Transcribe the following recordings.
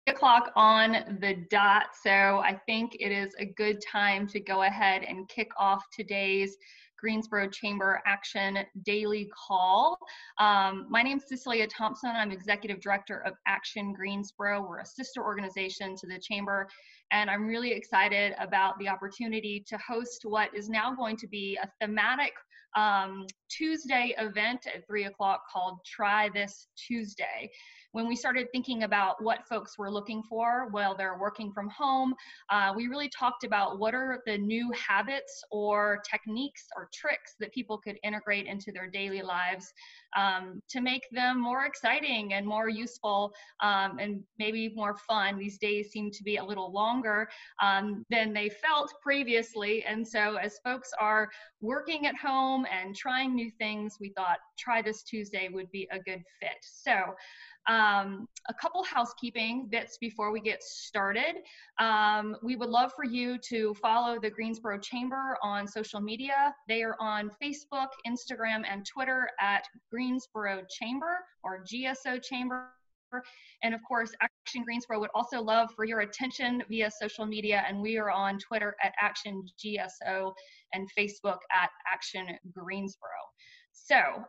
o'clock on the dot, so I think it is a good time to go ahead and kick off today's Greensboro Chamber Action Daily Call. My name is Cecelia Thompson. I'm Executive Director of Action Greensboro. We're a sister organization to the Chamber, and I'm really excited about the opportunity to host what is now going to be a thematic Tuesday event at 3 o'clock called Try This Tuesday. When we started thinking about what folks were looking for while they're working from home, we really talked about what are the new habits or techniques or tricks that people could integrate into their daily lives to make them more exciting and more useful and maybe more fun. These days seem to be a little longer than they felt previously. And so as folks are working at home and trying new things, we thought Try This Tuesday would be a good fit. So a couple housekeeping bits before we get started. We would love for you to follow the Greensboro Chamber on social media. They are on Facebook, Instagram, and Twitter at Greensboro Chamber or GSO Chamber. And of course, Action Greensboro would also love for your attention via social media, and we are on Twitter at Action GSO and Facebook at Action Greensboro. So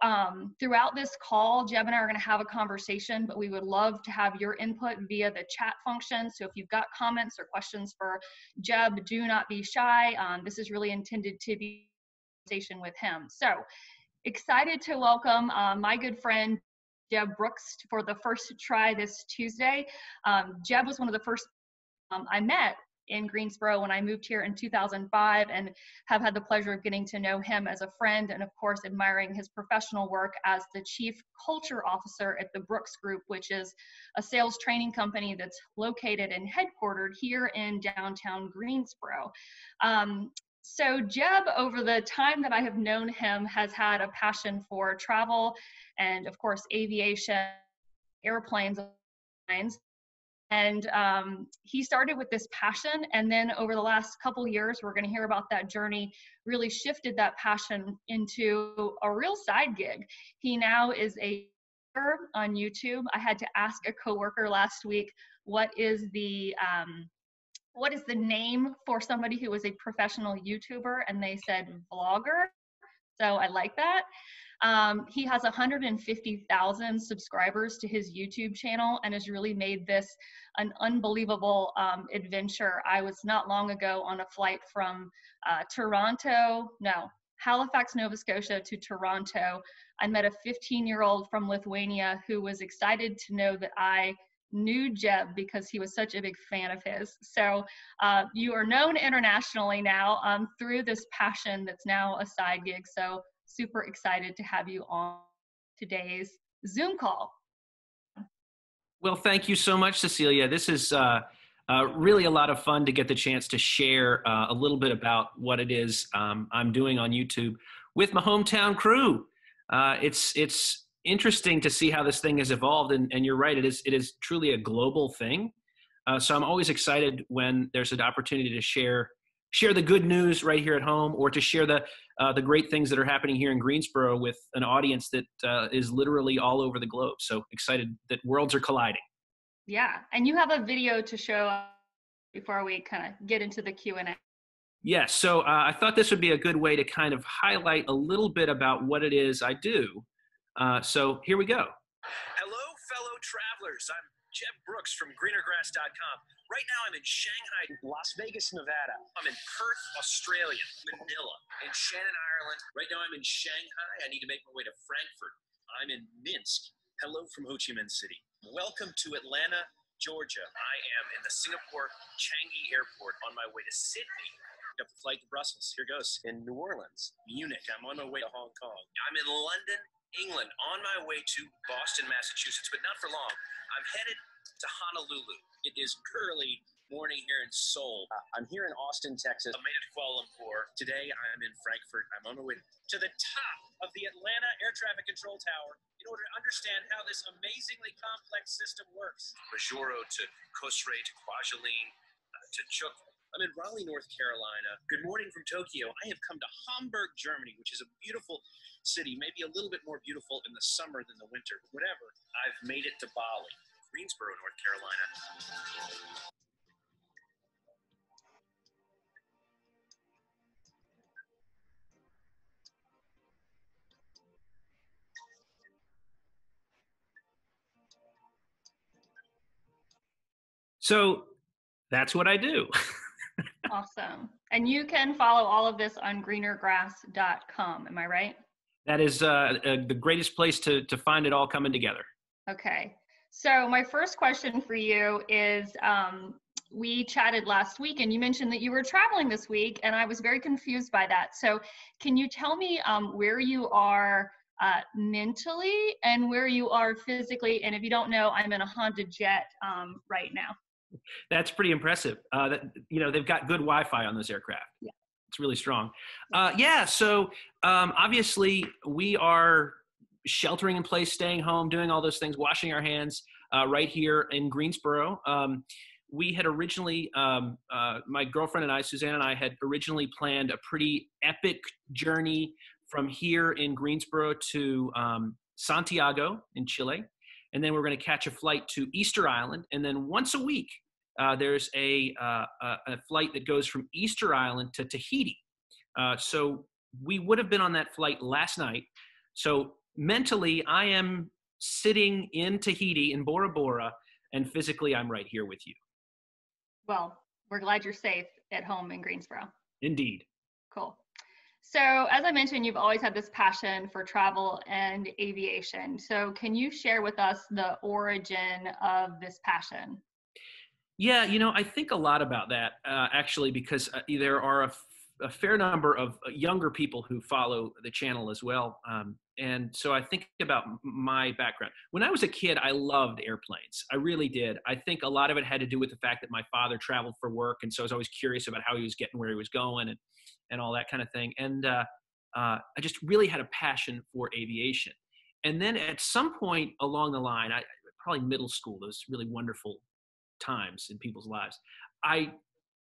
throughout this call, Jeb and I are going to have a conversation, but we would love to have your input via the chat function. So if you've got comments or questions for Jeb, do not be shy. This is really intended to be a conversation with him. So excited to welcome my good friend, Jeb Brooks, for the first Try This Tuesday. Jeb was one of the first I met in Greensboro when I moved here in 2005, and have had the pleasure of getting to know him as a friend, and of course admiring his professional work as the Chief Culture Officer at the Brooks Group, which is a sales training company that's located and headquartered here in downtown Greensboro. So Jeb, over the time that I have known him, has had a passion for travel and of course aviation, airplanes, and he started with this passion, and then over the last couple years, we're going to hear about that journey, really shifted that passion into a real side gig. He now is a on YouTube. I had to ask a coworker last week, what is the name for somebody who is a professional YouTuber? And they said vlogger. So I like that. He has 150,000 subscribers to his YouTube channel and has really made this an unbelievable adventure. I was not long ago on a flight from Halifax, Nova Scotia to Toronto. I met a 15-year-old from Lithuania who was excited to know that I knew Jeb because he was such a big fan of his. So you are known internationally now through this passion that's now a side gig. So super excited to have you on today's Zoom call. Well, thank you so much, Cecelia. This is really a lot of fun to get the chance to share a little bit about what it is I'm doing on YouTube with my hometown crew. It's interesting to see how this thing has evolved, and you're right, it is truly a global thing. So I'm always excited when there's an opportunity to share the good news right here at home, or to share the great things that are happening here in Greensboro with an audience that is literally all over the globe. So excited that worlds are colliding. Yeah, and you have a video to show before we kind of get into the Q&A. Yes, so I thought this would be a good way to kind of highlight a little bit about what it is I do. So here we go. Hello, fellow travelers. I'm Jeb Brooks from greenergrass.com. Right now I'm in Shanghai, Las Vegas, Nevada. I'm in Perth, Australia, Manila, in Shannon, Ireland. Right now I'm in Shanghai. I need to make my way to Frankfurt. I'm in Minsk. Hello from Ho Chi Minh City. Welcome to Atlanta, Georgia. I am in the Singapore Changi Airport on my way to Sydney. Got the flight to Brussels. Here goes. In New Orleans, Munich. I'm on my way to Hong Kong. I'm in London, England, on my way to Boston, Massachusetts, but not for long. I'm headed to Honolulu. It is early morning here in Seoul. I'm here in Austin, Texas. I made it to Kuala Lumpur. Today I'm in Frankfurt. I'm on my way to the top of the Atlanta Air Traffic Control Tower in order to understand how this amazingly complex system works. Majuro to Kosrae to Kwajalein to Chuk. I'm in Raleigh, North Carolina. Good morning from Tokyo. I have come to Hamburg, Germany, which is a beautiful city, maybe a little bit more beautiful in the summer than the winter. Whatever, I've made it to Bali, Greensboro, North Carolina. So that's what I do. Awesome. And you can follow all of this on greenergrass.com. Am I right? That is the greatest place to find it all coming together. Okay. So my first question for you is, we chatted last week and you mentioned that you were traveling this week, and I was very confused by that. So can you tell me where you are mentally and where you are physically? And if you don't know, I'm in a Honda Jet right now. That's pretty impressive. They've got good Wi-Fi on those aircraft. Yeah. It's really strong. So obviously we are sheltering in place, staying home, doing all those things, washing our hands right here in Greensboro. We had originally, my girlfriend and I, Suzanne and I, had originally planned a pretty epic journey from here in Greensboro to Santiago in Chile. And then we're going to catch a flight to Easter Island. And then once a week, there's a flight that goes from Easter Island to Tahiti. So we would have been on that flight last night. So mentally, I am sitting in Tahiti, in Bora Bora, and physically, I'm right here with you. Well, we're glad you're safe at home in Greensboro. Indeed. Cool. So as I mentioned, you've always had this passion for travel and aviation. So can you share with us the origin of this passion? Yeah, I think a lot about that, actually, because there are a fair number of younger people who follow the channel as well. And so I think about my background. When I was a kid, I loved airplanes. I really did. I think a lot of it had to do with the fact that my father traveled for work. And so I was always curious about how he was getting where he was going and all that kind of thing. And I just really had a passion for aviation. And then at some point along the line, probably middle school, those really wonderful times in people's lives, I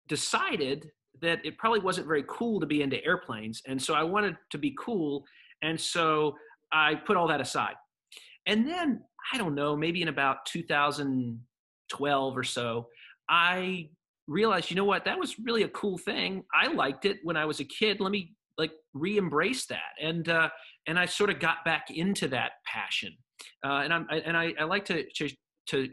decided that it probably wasn't very cool to be into airplanes. And so I wanted to be cool. And so I put all that aside. And then, I don't know, maybe in about 2012 or so, I realized, you know what, that was really a cool thing. I liked it when I was a kid. Let me re-embrace that. And I sort of got back into that passion. And I like to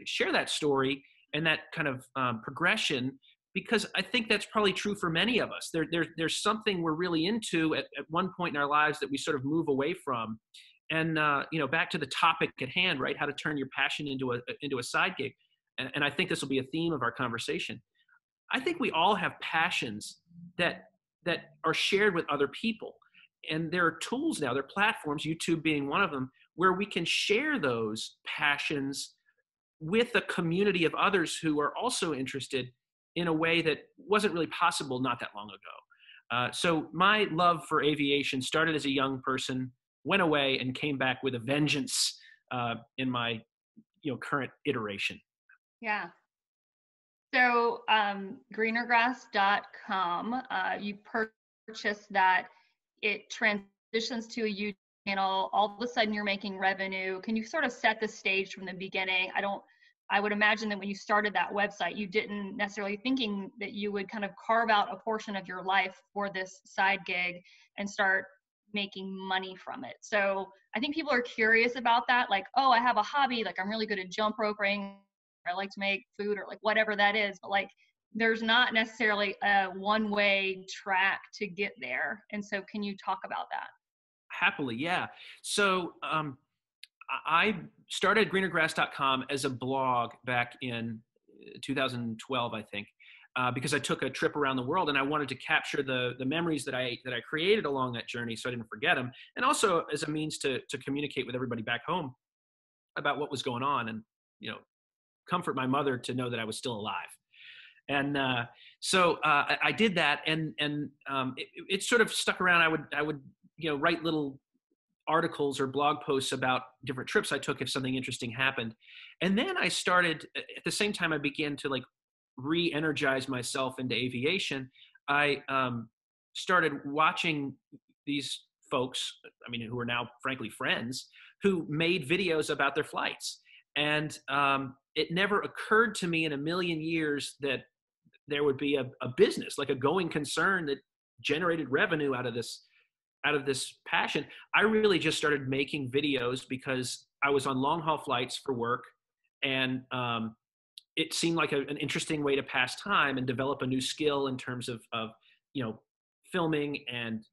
share that story and that kind of progression, because I think that's probably true for many of us. There's something we're really into at one point in our lives that we sort of move away from. And, back to the topic at hand, right? How to turn your passion into a side gig. And I think this will be a theme of our conversation. I think we all have passions that are shared with other people. And there are tools now, there are platforms, YouTube being one of them, where we can share those passions with a community of others who are also interested in a way that wasn't really possible not that long ago. So my love for aviation started as a young person, went away, and came back with a vengeance in my current iteration. Yeah. So greenergrass.com, you purchased that, it transitions to a YouTube channel, all of a sudden you're making revenue. Can you sort of set the stage from the beginning? I would imagine that when you started that website, you didn't necessarily thinking that you would kind of carve out a portion of your life for this side gig and start making money from it. So I think people are curious about that. Like, oh, I have a hobby, like I'm really good at jump roping, or I like to make food, or like whatever that is. But like, there's not necessarily a one-way track to get there. And so can you talk about that? Happily, yeah. So I started greenergrass.com as a blog back in 2012, I think, because I took a trip around the world and I wanted to capture the memories that I created along that journey so I didn't forget them, and also as a means to communicate with everybody back home about what was going on and, comfort my mother to know that I was still alive. And so I did that, and it sort of stuck around. I would write little articles or blog posts about different trips I took if something interesting happened. And then I started, at the same time I began to re-energize myself into aviation, I started watching these folks, who are now frankly friends, who made videos about their flights. And it never occurred to me in a million years that there would be a business, like a going concern that generated revenue out of this passion. I really just started making videos because I was on long haul flights for work, and it seemed like an interesting way to pass time and develop a new skill in terms of filming and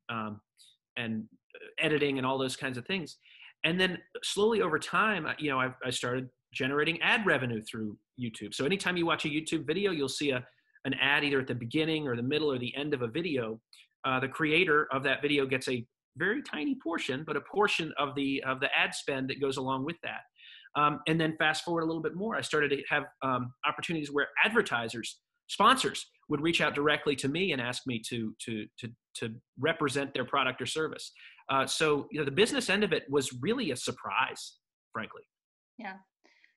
editing and all those kinds of things. And then slowly over time, I started generating ad revenue through YouTube. So anytime you watch a YouTube video, you'll see an ad either at the beginning or the middle or the end of a video. The creator of that video gets a very tiny portion, but a portion of the ad spend that goes along with that. And then fast forward a little bit more, I started to have opportunities where sponsors would reach out directly to me and ask me to represent their product or service. So the business end of it was really a surprise, frankly. Yeah.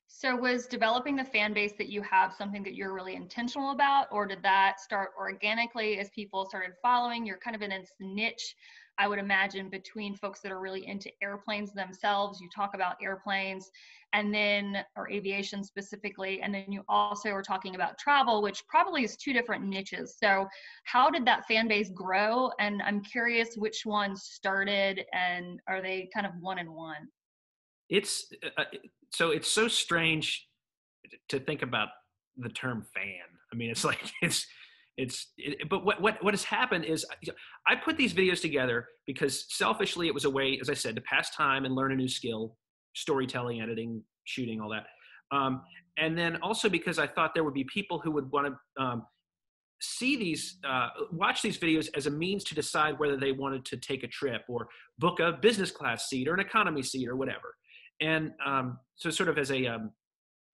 So was developing the fan base that you have something that you're really intentional about, or did that start organically as people started following? You're kind of in a niche, I would imagine, between folks that are really into airplanes themselves. You talk about airplanes or aviation specifically, and then you also are talking about travel, which probably is two different niches. So how did that fan base grow? And I'm curious which ones started, and are they kind of one and one? It's so strange to think about the term fan. I mean, it's like but what has happened is I put these videos together because selfishly it was a way, as I said, to pass time and learn a new skill, storytelling, editing, shooting, all that. And then also because I thought there would be people who would want to watch these videos as a means to decide whether they wanted to take a trip or book a business class seat or an economy seat or whatever. And so sort of as a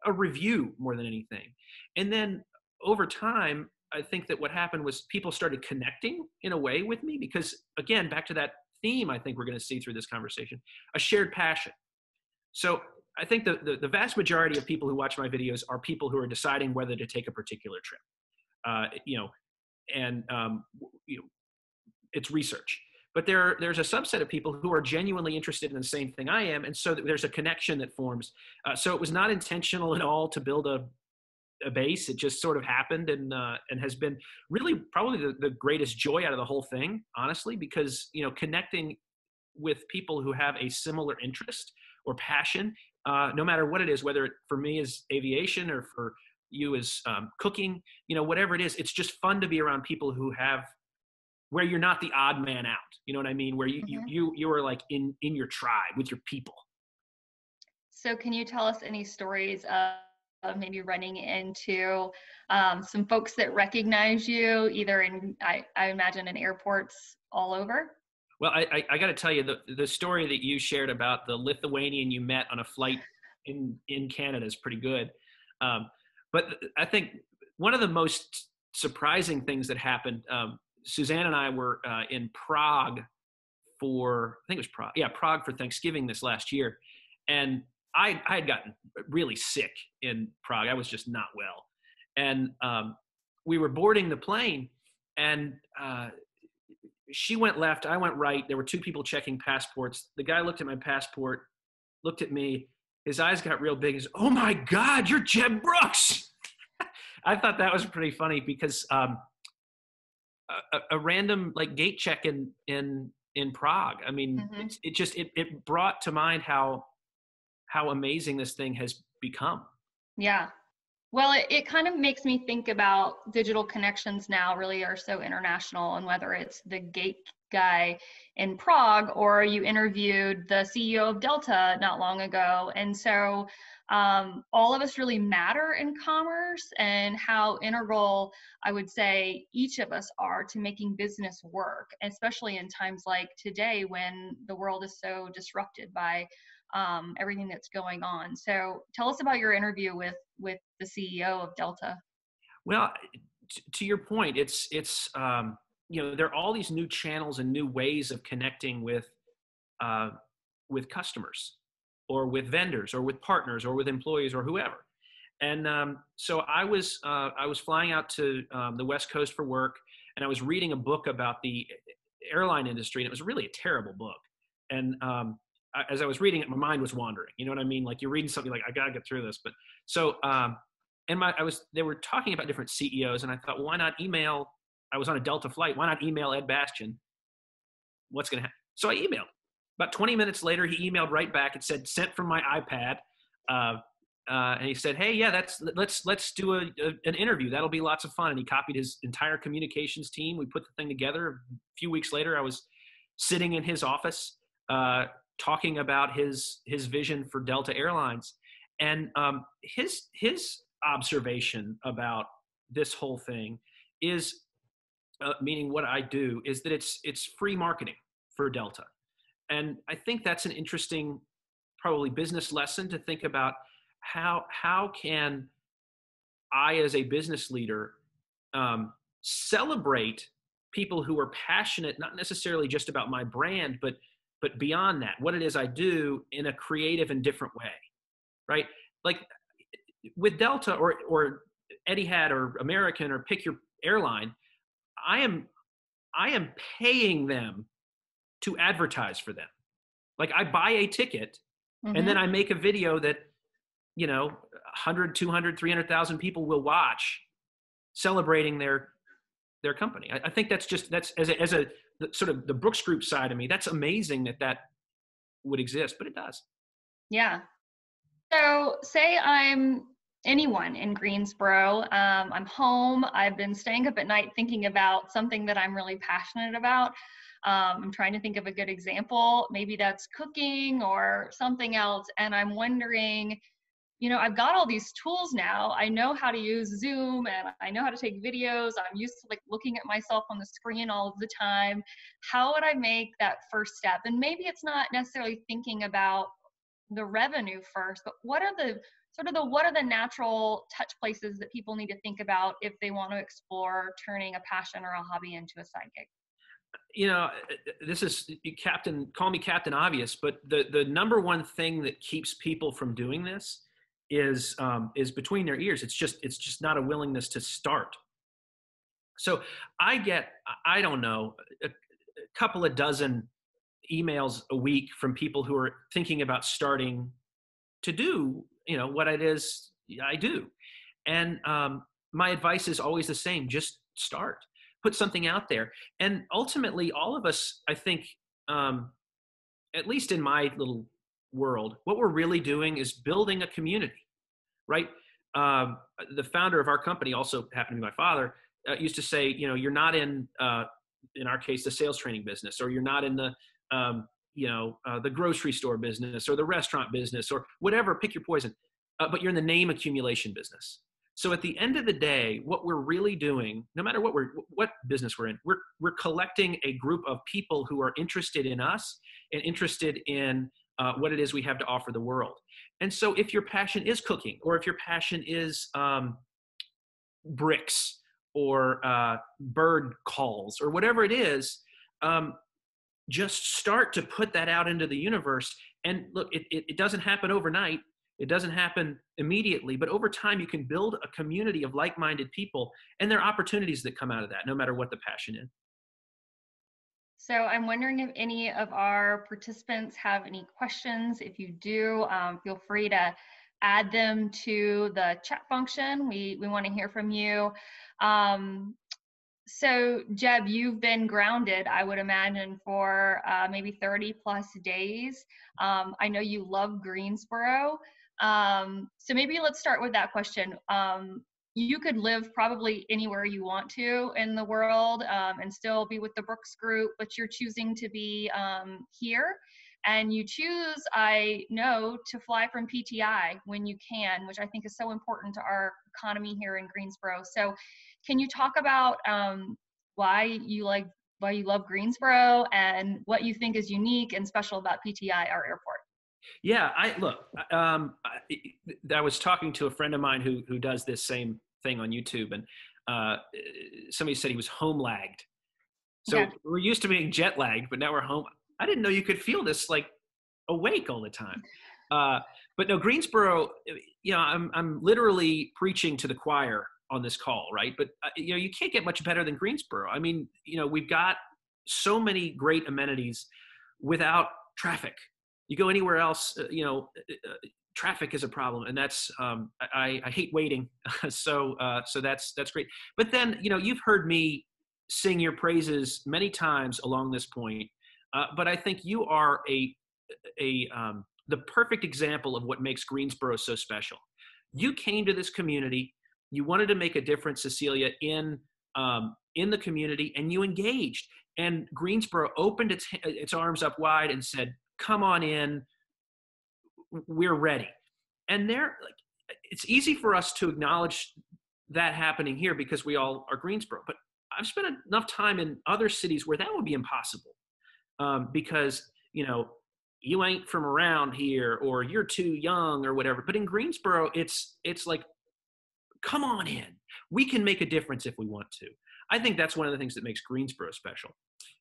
review more than anything. And then over time, I think that what happened was people started connecting in a way with me because, again, back to that theme I think we're going to see through this conversation, a shared passion. So I think the vast majority of people who watch my videos are people who are deciding whether to take a particular trip. It's research. But there's a subset of people who are genuinely interested in the same thing I am, and so there's a connection that forms. So it was not intentional at all to build a base. It just sort of happened and has been really probably the greatest joy out of the whole thing, honestly, because connecting with people who have a similar interest or passion, no matter what it is, whether it for me is aviation or for you is cooking, whatever it is, it's just fun to be around people who have, where you're not the odd man out, you know what I mean? Where you are like in your tribe with your people. So can you tell us any stories of maybe running into some folks that recognize you, either I imagine in airports all over? Well, I got to tell you, the story that you shared about the Lithuanian you met on a flight in Canada is pretty good. But I think one of the most surprising things that happened, Suzanne and I were in Prague Prague for Thanksgiving this last year. And I had gotten really sick in Prague. I was just not well. And we were boarding the plane and she went left, I went right. There were two people checking passports. The guy looked at my passport, looked at me. His eyes got real big. He said, "Oh my God, you're Jeb Brooks." I thought that was pretty funny because a random like gate check in Prague. I mean, it brought to mind how amazing this thing has become. Yeah. Well, it kind of makes me think about digital connections now really are so international, and whether it's the gate guy in Prague or you interviewed the CEO of Delta not long ago. And so all of us really matter in commerce, and how integral I would say each of us are to making business work, especially in times like today when the world is so disrupted by everything that's going on. So tell us about your interview with the CEO of Delta. Well, to your point, it's there are all these new channels and new ways of connecting with customers or with vendors or with partners or with employees or whoever. And so I was flying out to the West Coast for work, and I was reading a book about the airline industry, and it was really a terrible book. And as I was reading it, my mind was wandering. You know what I mean? Like you're reading something like, I gotta get through this. But so, they were talking about different CEOs, and I thought, well, why not email? I was on a Delta flight. Why not email Ed Bastian? What's gonna happen? So I emailed. About 20 minutes later, he emailed right back. It said, "Sent from my iPad." and he said, "Hey, yeah, let's do an interview. That'll be lots of fun." And he copied his entire communications team. We put the thing together. A few weeks later, I was sitting in his office talking about his vision for Delta Airlines, and his observation about this whole thing is, meaning what I do, is that it's free marketing for Delta, and I think that's an interesting, probably business lesson to think about. How can I, as a business leader, celebrate people who are passionate, not necessarily just about my brand, but beyond that, what it is I do in a creative and different way, right? Like with Delta or Etihad or American, or pick your airline, I am paying them to advertise for them. Like I buy a ticket, and then I make a video that, 100, 200, 300,000 people will watch, celebrating their company. I think that's as a sort of the Brooks Group side of me, that's amazing that would exist, but it does. Yeah. So say I'm anyone in Greensboro. I'm home. I've been staying up at night thinking about something that I'm really passionate about. I'm trying to think of a good example. Maybe that's cooking or something else. And I'm wondering, I've got all these tools now. I know how to use Zoom, and I know how to take videos. I'm used to looking at myself on the screen all of the time. How would I make that first step? And maybe it's not necessarily thinking about the revenue first, but what are the natural touch places that people need to think about if they want to explore turning a passion or a hobby into a side gig? This is call me Captain Obvious, but the number one thing that keeps people from doing this is between their ears. It's just not a willingness to start. So I get, I don't know, a couple of dozen emails a week from people who are thinking about starting to do, what it is I do. And my advice is always the same: just start, put something out there. And ultimately, all of us, I think, at least in my little world, what we're really doing is building a community, right? The founder of our company, also happened to be my father, used to say, you're not in our case, the sales training business, or you're not in the grocery store business or the restaurant business or whatever, pick your poison, but you're in the name accumulation business. So at the end of the day, what we're really doing, no matter what business we're in, we're collecting a group of people who are interested in us and interested in what it is we have to offer the world. And so if your passion is cooking, or if your passion is bricks or bird calls or whatever it is, just start to put that out into the universe. And look, it doesn't happen overnight. It doesn't happen immediately, but over time you can build a community of like-minded people, and there are opportunities that come out of that, no matter what the passion is. So I'm wondering if any of our participants have any questions. If you do, feel free to add them to the chat function. We want to hear from you. So Jeb, you've been grounded, I would imagine, for maybe 30 plus days. I know you love Greensboro. So maybe let's start with that question. You could live probably anywhere you want to in the world and still be with the Brooks Group, but you're choosing to be here. And you choose, I know, to fly from PTI when you can, which I think is so important to our economy here in Greensboro. So can you talk about why you love Greensboro and what you think is unique and special about PTI, our airport? Yeah, I was talking to a friend of mine who does this same thing on YouTube, and somebody said he was home lagged. So yeah. We're used to being jet lagged, but now we're home. I didn't know you could feel this awake all the time. But no, Greensboro, I'm literally preaching to the choir on this call, right? But you can't get much better than Greensboro. I mean, we've got so many great amenities without traffic. You go anywhere else, traffic is a problem, and that's I hate waiting. So that's great. But then you've heard me sing your praises many times along this point. But I think you are the perfect example of what makes Greensboro so special. You came to this community. You wanted to make a difference, Cecelia, in the community, and you engaged. And Greensboro opened its arms up wide and said, "Come on in. We're ready." And it's easy for us to acknowledge that happening here because we all are Greensboro. But I've spent enough time in other cities where that would be impossible, because you ain't from around here, or you're too young, or whatever. But in Greensboro, it's like, come on in. We can make a difference if we want to. I think that's one of the things that makes Greensboro special.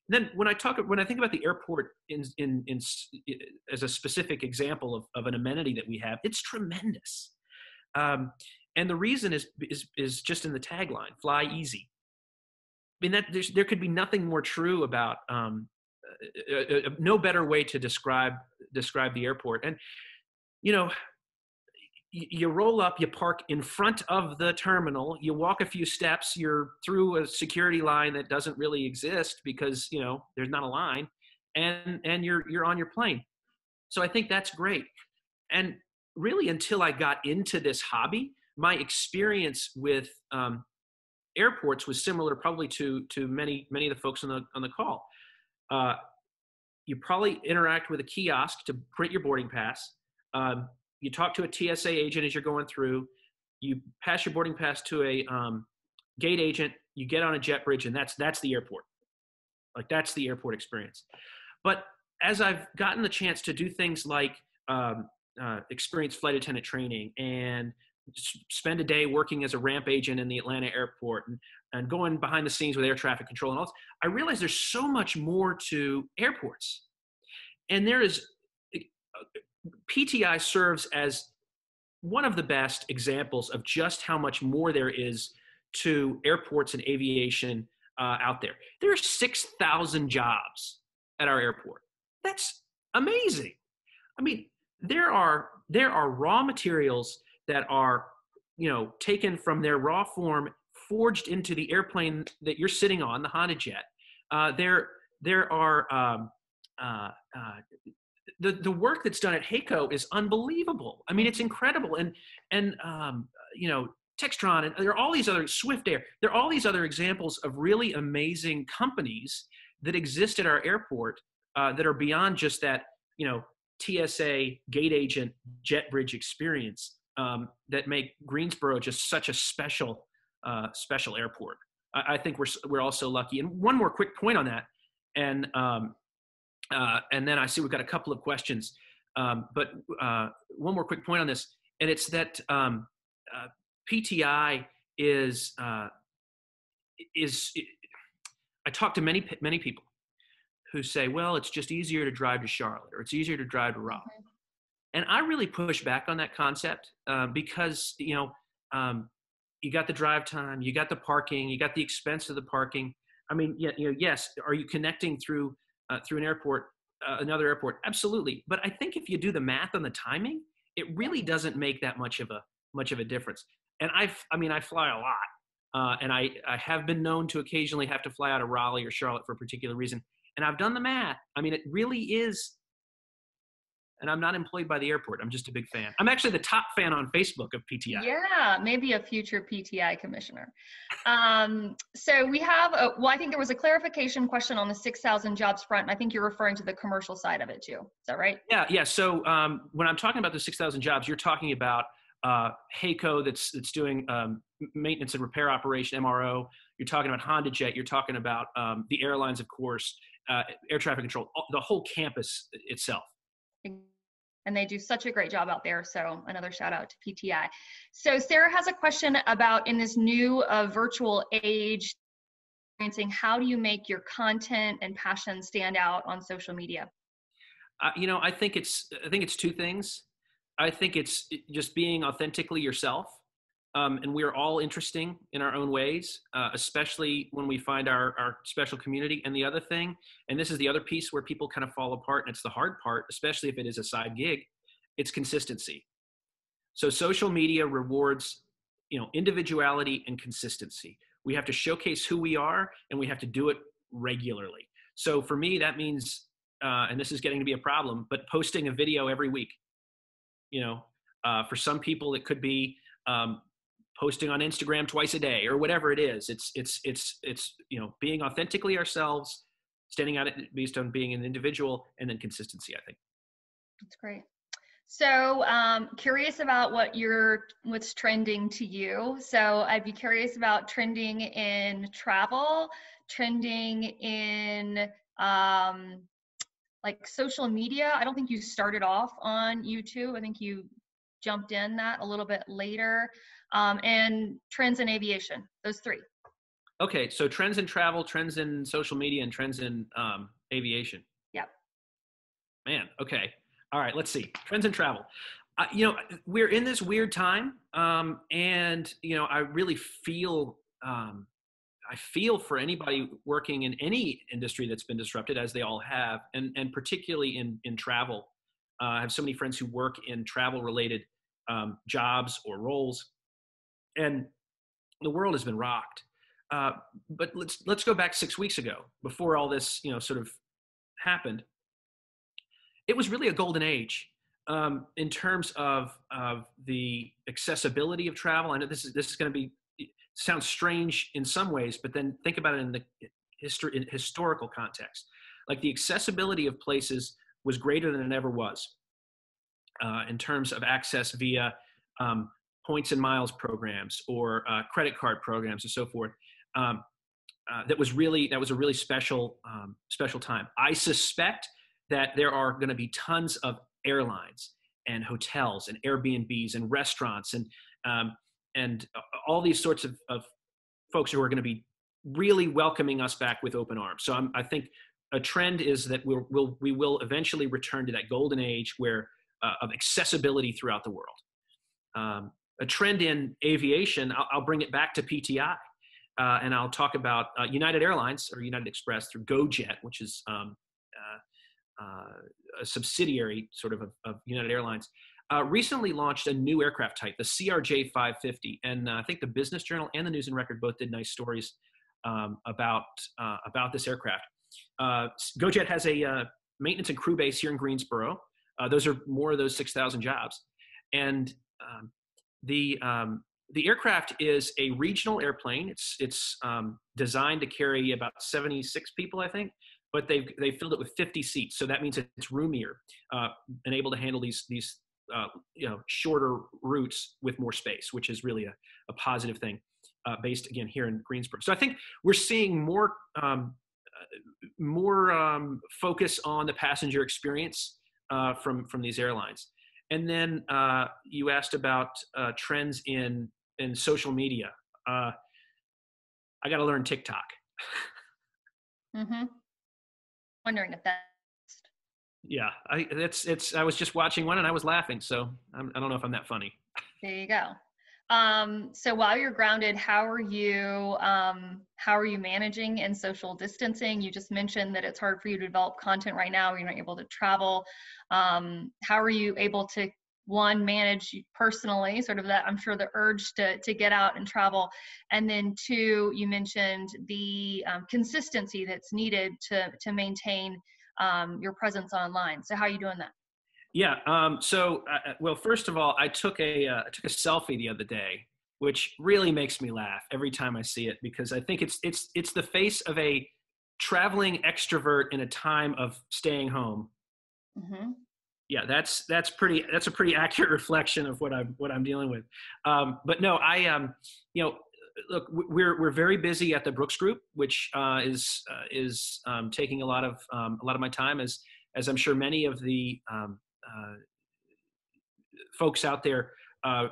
And then when I think about the airport as a specific example of an amenity that we have, it's tremendous. And the reason is just in the tagline: fly easy. I mean, there could be nothing more true about, no better way to describe the airport. And you roll up, you park in front of the terminal, you walk a few steps, you're through a security line that doesn't really exist because there's not a line, and you're on your plane. So I think that's great. And really, until I got into this hobby, my experience with airports was similar probably to many of the folks on the call. You probably interact with a kiosk to print your boarding pass. You talk to a TSA agent as you're going through. You pass your boarding pass to a gate agent. You get on a jet bridge, and that's the airport. Like, that's the airport experience. But as I've gotten the chance to do things like experience flight attendant training and spend a day working as a ramp agent in the Atlanta airport and going behind the scenes with air traffic control and all this, I realized there's so much more to airports. And there is, PTI serves as one of the best examples of just how much more there is to airports and aviation out there. There are 6,000 jobs at our airport. That's amazing. I mean, there are raw materials that are, taken from their raw form, forged into the airplane that you're sitting on, the Honda Jet. There are the work that's done at HAECO is unbelievable. I mean, it's incredible. And Textron, and there are all these other, Swift Air, there are all these other examples of really amazing companies that exist at our airport that are beyond just that, TSA gate agent jet bridge experience that make Greensboro just such a special airport. I think we're also lucky. And one more quick point on that, and then I see we've got a couple of questions. But one more quick point on this, and it's that PTI is. I talk to many people who say, well, it's just easier to drive to Charlotte, or it's easier to drive to Raleigh. Okay. And I really push back on that concept because, you got the drive time, you got the parking, you got the expense of the parking. I mean, yes, are you connecting through an airport, another airport? Absolutely. But I think if you do the math on the timing, it really doesn't make that much of a difference. And I fly a lot. And I have been known to occasionally have to fly out of Raleigh or Charlotte for a particular reason. And I've done the math. I mean, it really is. And I'm not employed by the airport. I'm just a big fan. I'm actually the top fan on Facebook of PTI. Yeah, maybe a future PTI commissioner. So we have, I think there was a clarification question on the 6,000 jobs front. And I think you're referring to the commercial side of it too. Is that right? Yeah. So when I'm talking about the 6,000 jobs, you're talking about HAECO that's doing maintenance and repair operation, MRO. You're talking about Honda Jet. You're talking about the airlines, of course, air traffic control, the whole campus itself. And they do such a great job out there. So another shout out to PTI. So Sarah has a question about, in this new virtual age, how do you make your content and passion stand out on social media? I think it's two things. I think it's just being authentically yourself. And we are all interesting in our own ways, especially when we find our special community. And the other thing, and this is the other piece where people kind of fall apart, and it's the hard part, especially if it is a side gig, it's consistency. So social media rewards, individuality and consistency. We have to showcase who we are, and we have to do it regularly. So for me, that means, and this is getting to be a problem, but posting a video every week. For some people, it could be posting on Instagram twice a day or whatever it is. It's being authentically ourselves, standing out based on being an individual, and then consistency, I think. That's great. So curious about what's trending to you. So I'd be curious about trending in travel, trending in like social media. I don't think you started off on YouTube. I think you jumped in that a little bit later. And trends in aviation, those three. Okay, so trends in travel, trends in social media, and trends in aviation. Yep. Man, okay. All right, let's see. Trends in travel. We're in this weird time, and I really feel I feel for anybody working in any industry that's been disrupted, as they all have, and particularly in travel. I have so many friends who work in travel-related jobs or roles, and the world has been rocked. But let's go back 6 weeks ago, before all this sort of happened. It was really a golden age in terms of the accessibility of travel. I know this is going to be sounds strange in some ways, but then think about it in the historical context. Like, the accessibility of places was greater than it ever was in terms of access via points and miles programs or credit card programs and so forth. That was a really special time. I suspect that there are going to be tons of airlines and hotels and Airbnbs and restaurants and all these sorts of folks who are going to be really welcoming us back with open arms. So I think a trend is that we will eventually return to that golden age of accessibility throughout the world. A trend in aviation, I'll bring it back to PTI, and I'll talk about United Airlines, or United Express, through GoJet, which is a subsidiary sort of United Airlines, recently launched a new aircraft type, the CRJ 550. And I think the Business Journal and the News and Record both did nice stories about this aircraft. GoJet has a maintenance and crew base here in Greensboro. Those are more of those 6,000 jobs. And the aircraft is a regional airplane. It's designed to carry about 76 people, I think, but they've filled it with 50 seats. So that means it's roomier and able to handle these shorter routes with more space, which is really a positive thing, based again here in Greensboro. So I think we're seeing more focus on the passenger experience from these airlines. And then you asked about trends in social media. I got to learn TikTok. Mm-hmm. Wondering if that's. Yeah, I was just watching one and I was laughing, so I don't know if I'm that funny. There you go. So while you're grounded, how are you managing in social distancing? You just mentioned that it's hard for you to develop content right now. You're not able to travel. How are you able to, one, manage personally, sort of that, I'm sure, the urge to get out and travel, and then two, you mentioned the consistency that's needed to maintain your presence online. So how are you doing that? Yeah. Well, first of all, I took a selfie the other day, which really makes me laugh every time I see it, because I think it's the face of a traveling extrovert in a time of staying home. Mm-hmm. Yeah, that's a pretty accurate reflection of what I'm dealing with. But no, look, we're very busy at the Brooks Group, which is taking a lot of my time, as I'm sure many of the folks out there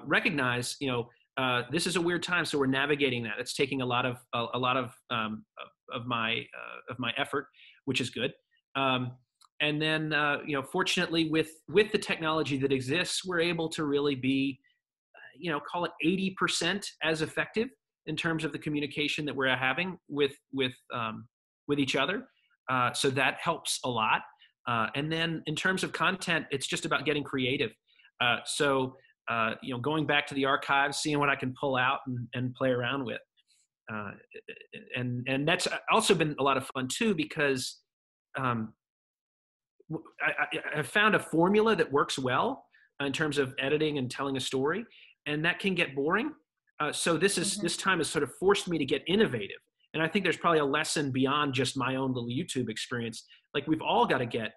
recognize. This is a weird time, so we're navigating that. It's taking a lot of my effort, which is good. And then, fortunately, with the technology that exists, we're able to really be, call it 80% as effective in terms of the communication that we're having with each other. So that helps a lot. And then in terms of content, it's just about getting creative. Going back to the archives, seeing what I can pull out and play around with. And that's also been a lot of fun too, because I found a formula that works well in terms of editing and telling a story, and that can get boring. So this time has sort of forced me to get innovative. And I think there's probably a lesson beyond just my own little YouTube experience. Like, we've all got to get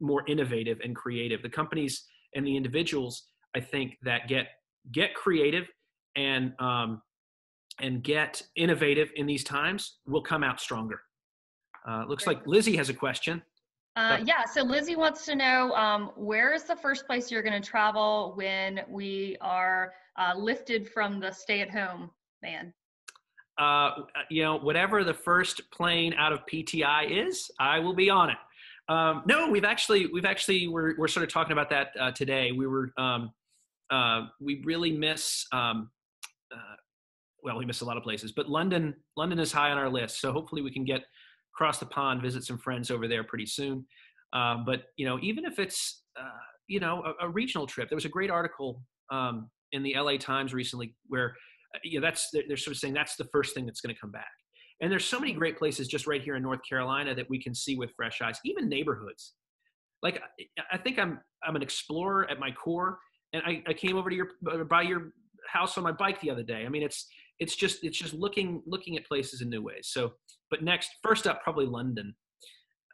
more innovative and creative. The companies and the individuals, I think, that get creative and get innovative in these times will come out stronger. Looks like Lizzie has a question. Yeah, so Lizzie wants to know, where is the first place you're going to travel when we are lifted from the stay-at-home ban? Whatever the first plane out of PTI is, I will be on it. No, we're sort of talking about that today. We really miss, we miss a lot of places, but London is high on our list. So hopefully we can get across the pond, visit some friends over there pretty soon. But even if it's a regional trip, there was a great article in the LA Times recently where they're sort of saying that's the first thing that's going to come back. And there's so many great places just right here in North Carolina that we can see with fresh eyes, even neighborhoods. Like, I think I'm an explorer at my core, and I came over to by your house on my bike the other day. I mean, it's just looking at places in new ways. So, but first up, probably London,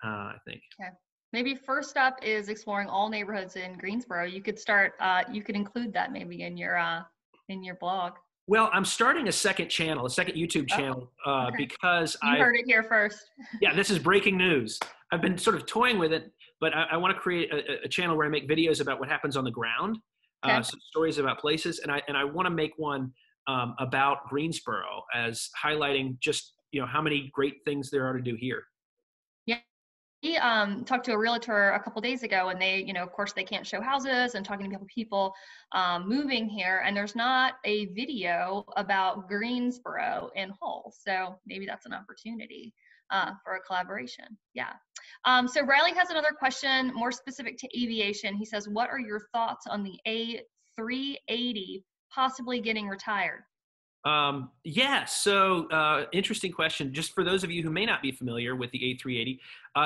I think. Okay. Maybe first up is exploring all neighborhoods in Greensboro. You could start. You could include that maybe in your blog. Well, I'm starting a second YouTube channel, okay. Because you heard it here first. Yeah, this is breaking news. I've been sort of toying with it, but I want to create a channel where I make videos about what happens on the ground, some stories about places, and I want to make one about Greensboro as highlighting just how many great things there are to do here. We talked to a realtor a couple days ago, and they, of course, they can't show houses, and talking to people moving here, and there's not a video about Greensboro in Hull. So maybe that's an opportunity for a collaboration. Yeah. So Riley has another question, more specific to aviation. He says, what are your thoughts on the A380 possibly getting retired? So interesting question. Just for those of you who may not be familiar with the A380,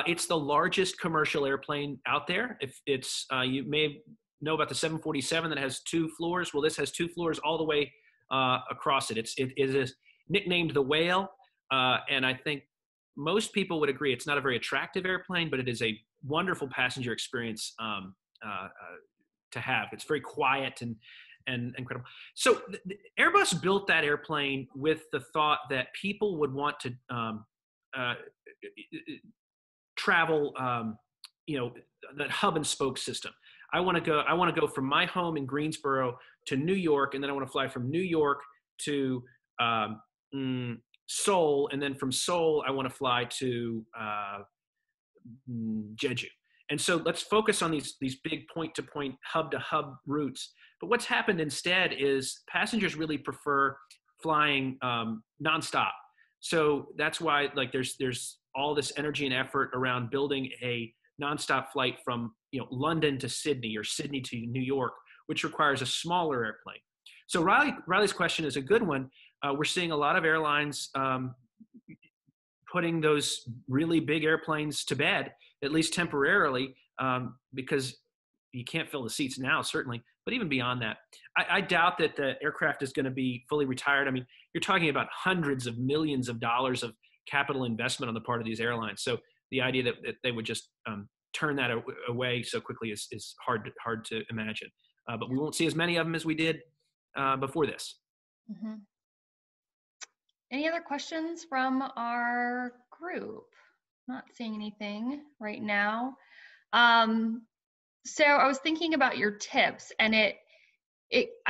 it's the largest commercial airplane out there. If it's, you may know about the 747 that has 2 floors. Well, this has 2 floors all the way across it. It is nicknamed the Whale, and I think most people would agree it's not a very attractive airplane, but it is a wonderful passenger experience to have. It's very quiet and incredible. So Airbus built that airplane with the thought that people would want to travel, that hub and spoke system. I want to go from my home in Greensboro to New York, and then I want to fly from New York to Seoul, and then from Seoul I want to fly to Jeju. And so let's focus on these big point-to-point, hub-to-hub routes. But what's happened instead is passengers really prefer flying nonstop. So that's why there's all this energy and effort around building a nonstop flight from London to Sydney or Sydney to New York, which requires a smaller airplane. So Riley's question is a good one. We're seeing a lot of airlines putting those really big airplanes to bed, at least temporarily, because you can't fill the seats now, certainly. But even beyond that, I doubt that the aircraft is going to be fully retired. I mean, you're talking about hundreds of millions of dollars of capital investment on the part of these airlines. So the idea that they would just turn that away so quickly is hard to imagine. But we won't see as many of them as we did before this. Mm-hmm. Any other questions from our group? Not seeing anything right now. So I was thinking about your tips, and I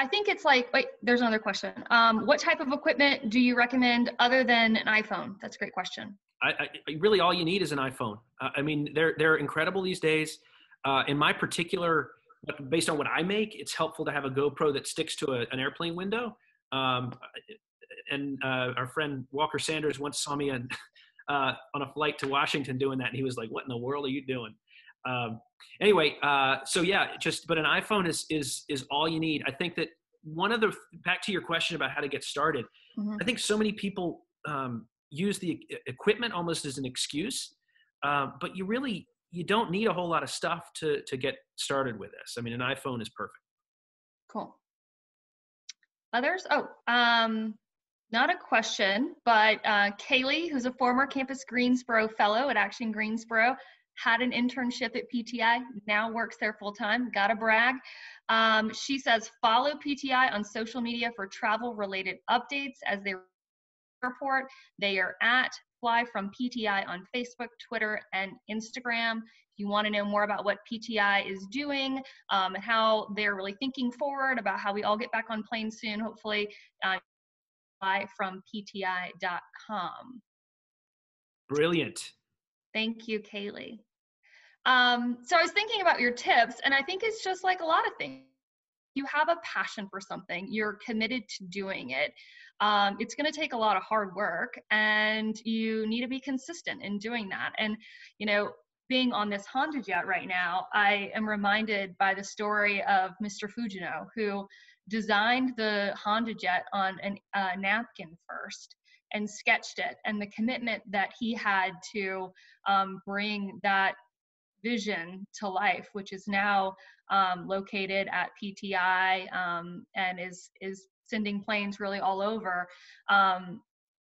think it's like, wait, there's another question. What type of equipment do you recommend other than an iPhone? That's a great question. I really, all you need is an iPhone. I mean, they're incredible these days. In my particular, based on what I make, it's helpful to have a GoPro that sticks to an airplane window. And our friend Walker Sanders once saw me on a flight to Washington doing that, and he was like, "What in the world are you doing?" Anyway, so yeah, but an iPhone is all you need. I think that back to your question about how to get started, mm-hmm. I think so many people use the equipment almost as an excuse, but you don't need a whole lot of stuff to get started with this. I mean, an iPhone is perfect. Cool. Others? Oh, not a question, but Kaylee, who's a former Campus Greensboro fellow at Action Greensboro, had an internship at PTI, now works there full time, gotta brag. She says, follow PTI on social media for travel related updates as they report. They are at Fly from PTI on Facebook, Twitter, and Instagram. If you want to know more about what PTI is doing and how they're really thinking forward about how we all get back on planes soon, hopefully, fly from PTI.com. Brilliant. Thank you, Kaylee. So I was thinking about your tips, and I think it's just like a lot of things. You have a passion for something, you're committed to doing it. It's going to take a lot of hard work, and you need to be consistent in doing that. And, you know, being on this Honda Jet right now, I am reminded by the story of Mr. Fujino, who designed the Honda Jet on a napkin first and sketched it, and the commitment that he had to bring that vision to life, which is now located at PTI and is sending planes really all over.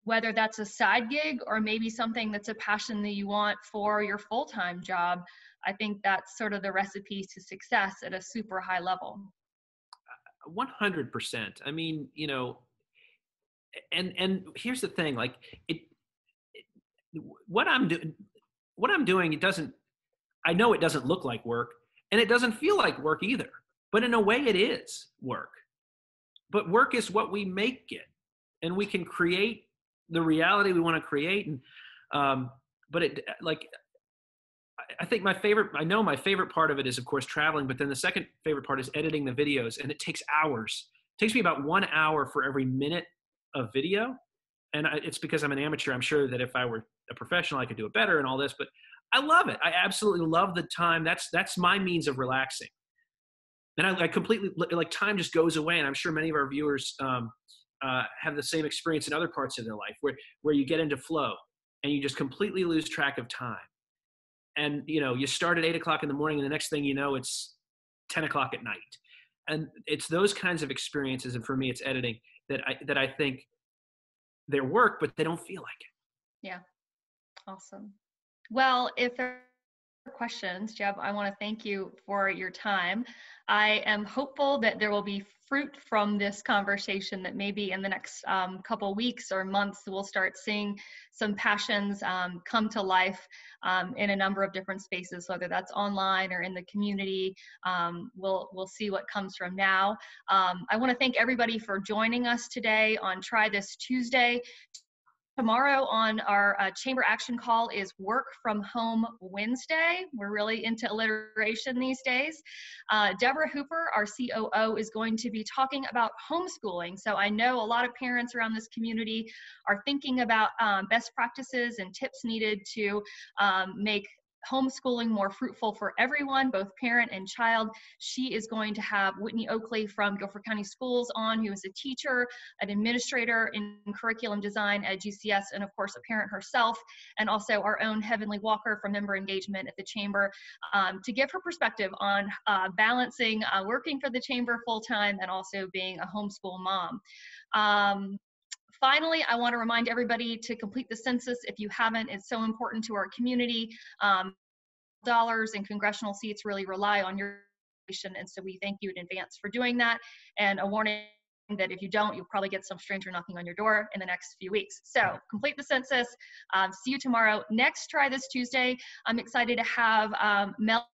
Whether that's a side gig or maybe something that's a passion that you want for your full-time job, I think that's sort of the recipe to success at a super high level. 100%. I mean, you know, and here's the thing, like what I'm doing, it doesn't, I know it doesn't look like work, and it doesn't feel like work either, but in a way it is work. But work is what we make it, and we can create the reality we want to create. And but it, like, I think my favorite part of it is, of course, traveling, but then the second favorite part is editing the videos, and it takes hours. It takes me about 1 hour for every minute of video. And it's because I'm an amateur. I'm sure that if I were a professional, I could do it better and all this, but I love it. I absolutely love the time. That's my means of relaxing. And I completely, like, time just goes away. And I'm sure many of our viewers have the same experience in other parts of their life where you get into flow and you just completely lose track of time. And, you know, you start at 8 o'clock in the morning and the next thing you know, it's 10 o'clock at night. And it's those kinds of experiences. And for me, it's editing that I think they're work, but they don't feel like it. Yeah. Awesome. Well, if there are questions, Jeb, I want to thank you for your time. I am hopeful that there will be fruit from this conversation, that maybe in the next couple weeks or months, we'll start seeing some passions come to life in a number of different spaces, whether that's online or in the community. We'll see what comes from now. I want to thank everybody for joining us today on Try This Tuesday. Tomorrow on our chamber action call is Work from Home Wednesday. We're really into alliteration these days. Deborah Hooper, our COO, is going to be talking about homeschooling. So I know a lot of parents around this community are thinking about best practices and tips needed to make homeschooling more fruitful for everyone, both parent and child. She is going to have Whitney Oakley from Guilford County Schools on, who is a teacher, an administrator in curriculum design at GCS, and of course a parent herself, and also our own Heavenly Walker from member engagement at the Chamber, to give her perspective on balancing working for the Chamber full-time and also being a homeschool mom. Finally, I want to remind everybody to complete the census if you haven't. It's so important to our community. Dollars and congressional seats really rely on your participation, and so we thank you in advance for doing that. And a warning that if you don't, you'll probably get some stranger knocking on your door in the next few weeks. So complete the census. See you tomorrow. Next Try This Tuesday, I'm excited to have Mel,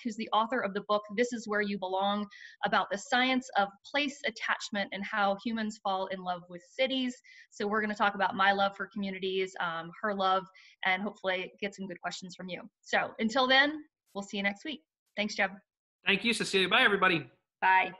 who's the author of the book, This Is Where You Belong, about the science of place attachment and how humans fall in love with cities. So we're going to talk about my love for communities, her love, and hopefully get some good questions from you. So until then, we'll see you next week. Thanks, Jeb. Thank you, Cecelia. Bye, everybody. Bye.